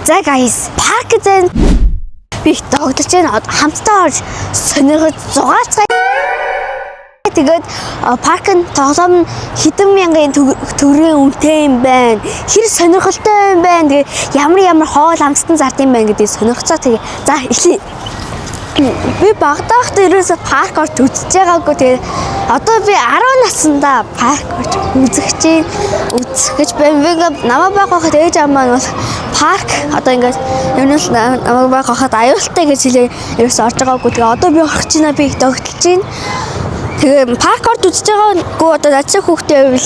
За guys, парк зэн би тогтож байна. Хамтдаа орж сонирхож зугаацгаая. Тэгээд парк нь тоглоом хэдэн мянган төгрөгийн үнэтэй юм байна. Хэр сонирхолтой юм байна. Тэгээд ямар хоол амтсан зард юм байна гэдгийг сонирхцоо. Тэгээ за эхлэе. Би багтаахт ерөөсө парк орж үзэж байгаагүй. Тэгээ одоо би 10 наснда парк орж үзэх гэж байна. Намаа байхад ээж аав маань бол парк одоо ингээд юмнаас намаа байхад аюултай гэж хэлээ ерөөсө орж байгаагүй. Тэгээ одоо би орох гэж байна. Би тогтолж байна. Тэгээ парк орж үзэж байгаагүй одоо начиг хүүхдээ байвал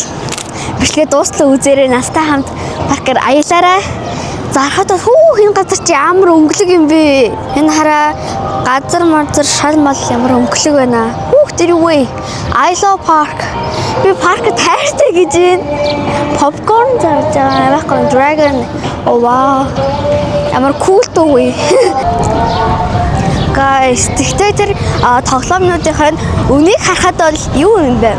бичлэгээ дуустал үзээрэй. Настай хамт паркаар аялаарай. Зарахад хин газар чи ямар өнгөлөг юм бэ? Энэ хараа газар марзар шал мал ямар өнгөлөг байна. Тэр юу вэ? I love park. Би парк тайртай гэж байна. Попкорн зарж байгаа. Байхгүй dragon. Oh wow. Ямар cool дүү. Guys, тэгтээ тэр тоглоомнуудын үнийг харахад бол юу юм бэ?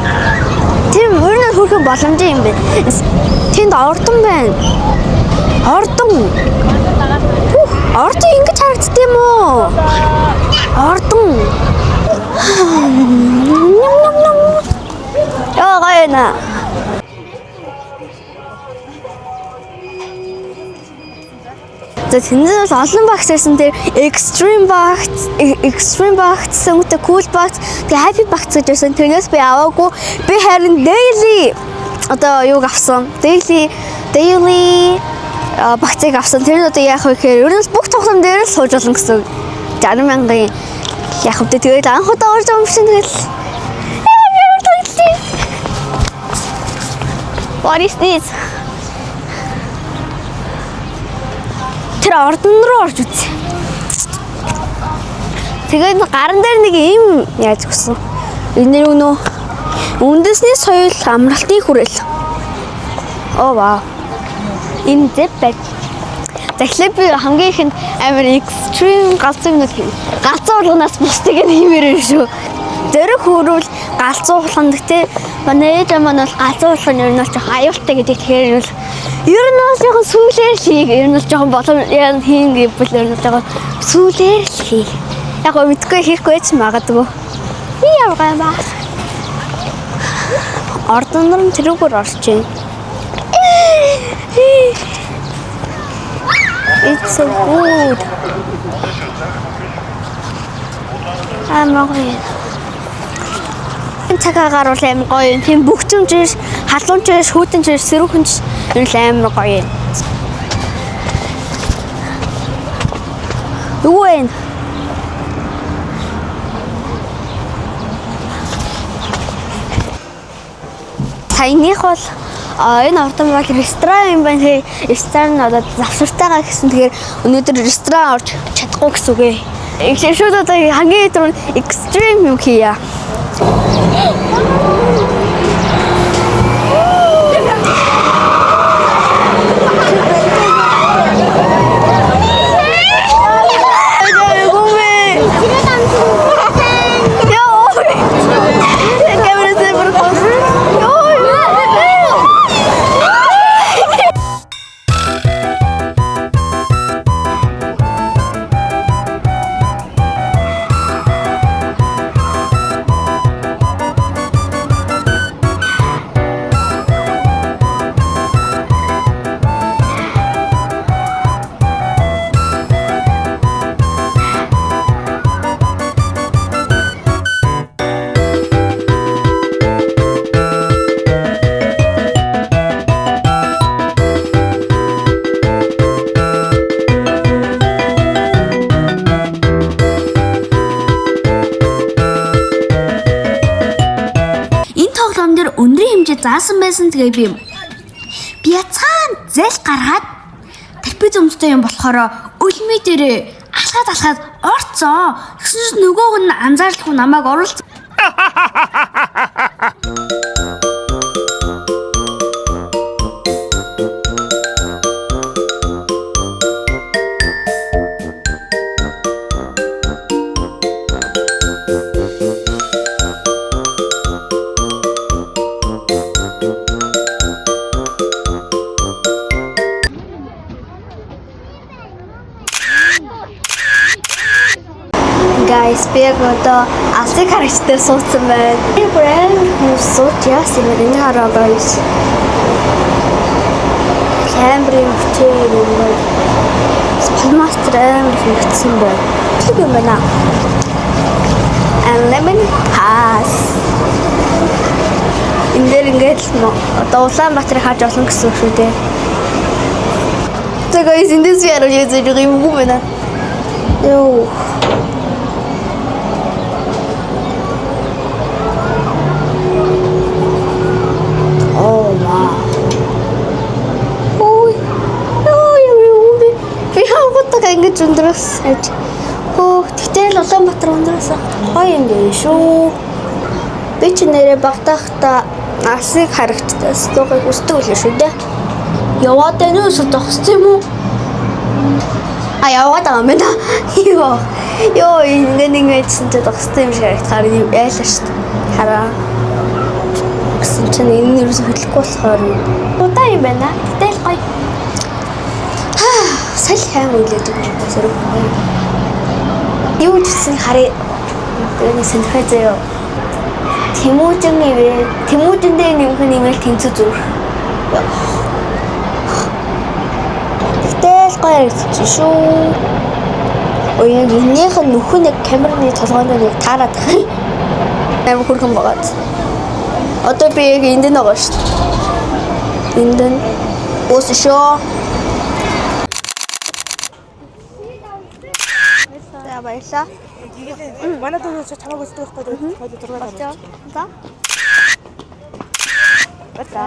Тэр өөрөөр хөрхөн боломж юм бэ? Тэнд ордон байна. Ордон ингэж харагддаг юм уу? Ордон. Яа гайна. За тэндээс олон багц байсан. Тэр extreme багц, сөнгөтэй cool багц, тэгээ happy багц гэж байсан. Тэрнээс би аваагүй. Би харин daily одоо юуг авсан? Daily багцыг авсан. Тэр нь одоо яах вэ гэхээр ерөнхийдөө бүх тоглоом дээр л сууж болно гэсэн 60 мянган яах вэ? Тэгээд анх удаа орж байгаа юм шиг тэгэл. What is this? Тэр ордон руу орж үз. Тэгээд гаран дээр нэг юм яаж гүсэн. Энэ нөө үндэсний соёл амралтын хүрээл. Оо вау. Энэ зэппэ. Захлаа би хамгийн ихэнд амар extreme галзуурнууд хийв. Галзуурнаас бусдыг нэмэрэн шүү. Зэрэг хөрвөл галзуурлан гэхдээ манай ээж маань бол галзуурлан ер нь бол жоохон аюултай гэдэг. Тэгэхээр ер нь бол жоохон сүүлээр хийг. Ер нь бол жоохон болов хийн гэвэл ер нь жоохон сүүлээр хий. Яг гоо мэдгүй хийхгүй ч магадгүй. Би явгаа ба. Ордон руу тэрүүгээр орж чинь. It's so good. Амгой. Энэ цагаагаар бол амар гоё юм. Тийм бөхчөмжш, халуунчш, хүүтэнчш, сэрүүхэнч энэ л амар гоё юм. Юу вэ? Саяных бол энэ ордон бол ресторан юм байна. Тэгээ ресторан одоо завсартайгаа гэсэн. Тэгэхээр өнөөдөр ресторан орж чадахгүй гэсэн үг ээ. Эхлээд шууд одоо хамгийн түрүүнд extreme юм хийя. Заасан байсан. Тэгээ би цаан зэл гаргаад терпиз өмстэй юм болохоор өлмий дээрээ алхаад орцоо. Тэгсэн чинь нөгөөг нь анзаарлахгүй намайг оруулсан. Guys, би яг одоо алсыг харагчтай суудсан байна. Би брэнд сууд яасан юм бэ? Хараа guys. Камерын бүтээл юм. Спалмастер амар хийгдсэн байна. Тэг юм байна. And lemon pass. Энд дээр ингээд одоо Улаанбаатарыг харж олно гэсэн үг шүү дээ. За guys, эндээс яарах яаж байгаа юм бэ мэнэ? Йоо. Oh wow. Ой. Би хавгатаг ингэж өндөрөөс хайж. Тэгтэл Улаанбаатар өндөрөөс гоё юм дээ шүү. Би ч нэрээ багтаахта алсыг харагчтай стогыг үсдэг үлээ шүү дээ. Яваад байна уу эсвэл зогсчих юм уу? Яваад байгаа юм байна. Йоо, ингэсэн чинь зогсчих юм шиг харагдахаар яалаа шүү дээ. Хараа. Гэсэн чинь энэ юусэн хөдлөхгүй болохоор удаа юм байна. Гэтэл гоё. Саль хайм үлээд байгаа юм зэрэг. Юу гэсэн харъя. Тэрний сэнхэ заяа. Тэмүүжиндээ нэмэл тэнцүү зүр. Гэтэл гоё харагдчих шүү. Яг энийх нь нөхөн яг камерны толгойд нэг таараад байгаа. Амар хөргөн байгаад. Одоо би яг энд нь байгаа шүү дээ. Энд нь уус шүү. За баярлаа. Манай дөрөв чамайг үздэг байхгүй юу? Зураг авах. За. Бата.